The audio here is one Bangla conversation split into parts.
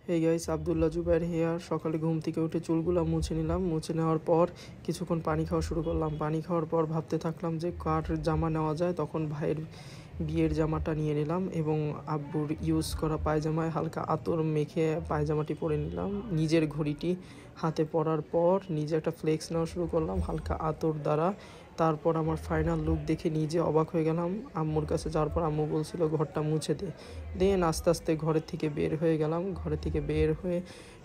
Hey guys, Abdullah Zubair here. সকালে ঘুম থেকে উঠে চুলগুলো মুছে নিলাম। মুছে নেওয়ার পর কিছুক্ষণ পানি খাওয়া শুরু করলাম। পানি খাওয়ার পর ভাবতে থাকলাম যে কার জামা নেওয়া যায়। তখন ভাইয়ের বিয়ের জামাটা নিয়ে নিলাম এবং আব্বুর ইউজ করা পায়জামায় হালকা আতর মেখে পায়জামাটি পরে নিলাম। নিজের ঘড়িটি হাতে পরার পর নিজে একটা ফ্লেক্স নেওয়া শুরু করলাম হালকা আতর দ্বারা। তারপর আমার ফাইনাল লুক দেখে নিজে অবাক হয়ে গেলাম। আম্মুর কাছে যাওয়ার পর আম্মু বলছিল ঘরটা মুছে দে। দেন আস্তে আস্তে ঘরের থেকে বের হয়ে গেলাম। ঘরের থেকে বের হয়ে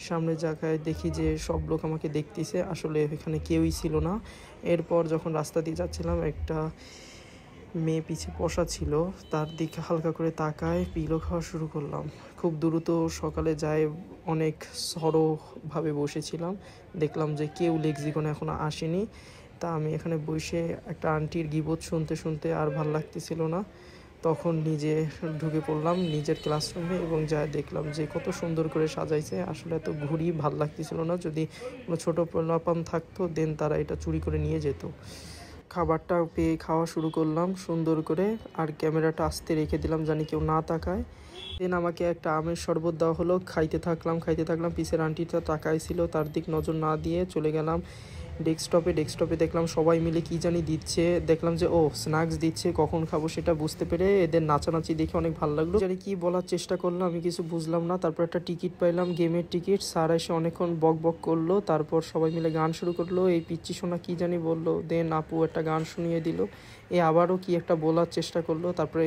সামনের জায়গায় দেখি যে সব লোক আমাকে দেখতেছে, আসলে এখানে কেউই ছিল না। এরপর যখন রাস্তা দিয়ে যাচ্ছিলাম, একটা মেয়ে পিছে বসা ছিল, তার দিকে হালকা করে তাকায় পিলো খাওয়া শুরু করলাম। খুব দ্রুত সকালে যায় অনেক সরোভাবে বসেছিলাম। দেখলাম যে কেউ লেক্সিকনে এখনও আসেনি। তা আমি এখানে বসে একটা আন্টির গিবত শুনতে শুনতে আর ভাল লাগতেছিল না। তখন নিজে ঢুকে পড়লাম নিজের ক্লাসরুমে এবং যা দেখলাম যে কত সুন্দর করে সাজাইছে। আসলে এত ঘুরি ভাল লাগতেছিল না। যদি কোনো ছোটো পোলাপান থাকতো দেন তারা এটা চুরি করে নিয়ে যেত। খাবারটা পেয়ে খাওয়া শুরু করলাম সুন্দর করে, আর ক্যামেরাটা আস্তে রেখে দিলাম জানি কেউ না তাকায়। দেন আমাকে একটা আমের শরবত দেওয়া হলো। খাইতে থাকলাম। পিছের আন্টিটা তাকাইছিল, তার দিক নজর না দিয়ে চলে গেলাম ডেস্কটপে দেখলাম সবাই মিলে কি জানি দিচ্ছে। দেখলাম যে স্ন্যাক্স দিচ্ছে, কখন খাবো সেটা বুঝতে পেরে এদের নাচানাচি দেখে অনেক ভালো লাগলো। জানি কি বলার চেষ্টা করলো আমি কিছু বুঝলাম না। তারপর একটা টিকিট পাইলাম, গেমের টিকিট। স্যার এসে অনেকক্ষণ বক করলো। তারপর সবাই মিলে গান শুরু করলো। এই পিচ্চি সোনা কি জানি বললো, দেন আপু একটা গান শুনিয়ে দিল। আবারও কি একটা বলার চেষ্টা করলো। তারপরে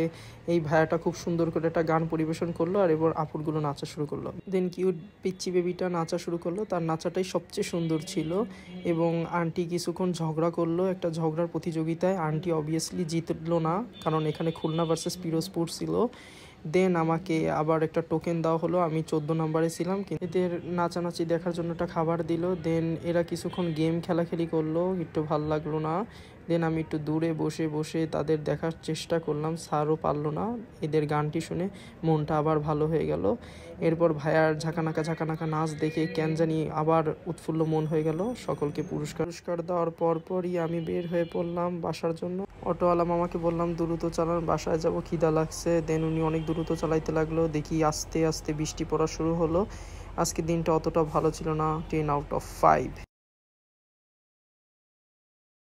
এই ভাইয়াটা খুব সুন্দর করে একটা গান পরিবেশন করলো, আর এবার আপুরগুলো নাচা শুরু করলো। দেন কিউট পিচ্চি বেবিটা নাচা শুরু করলো। তার নাচাটাই সবচেয়ে সুন্দর ছিল। এবং আন্টি কিছুক্ষণ ঝগড়া করলো একটা ঝগড়ার প্রতিযোগিতায়। আন্টি অবভিয়াসলি জিতলো না, কারণ এখানে খুলনা ভার্সেস পিরোজপুর ছিল। দেন আমাকে আবার একটা টোকেন দেওয়া হলো। আমি 14 নম্বরে ছিলাম। এদের নাচানাচি দেখার জন্য একটা খাবার দিল। দেন এরা কিছুক্ষণ গেম খেলাখেলি করলো, একটু ভাল লাগলো না। দেন আমি একটু দূরে বসে তাদের দেখার চেষ্টা করলাম। স্যারও পারলো না। এদের গানটি শুনে মনটা আবার ভালো হয়ে গেল। এরপর ভাইয়ার ঝাঁকানাকা নাচ দেখে কেন জানি আবার উৎফুল্ল মন হয়ে গেল। সকলকে পুরস্কার দেওয়ার পরই আমি বের হয়ে পড়লাম বাসার জন্য। অটোওয়ালা মামাকে বললাম দ্রুত চালান, বাসায় যাব, খিদা লাগছে। দেন উনি অনেক দ্রুত চালাইতে লাগলো। দেখি আস্তে আস্তে বৃষ্টি পড়া শুরু হলো। আজকের দিনটা অতটা ভালো ছিল না। 10 out of 5।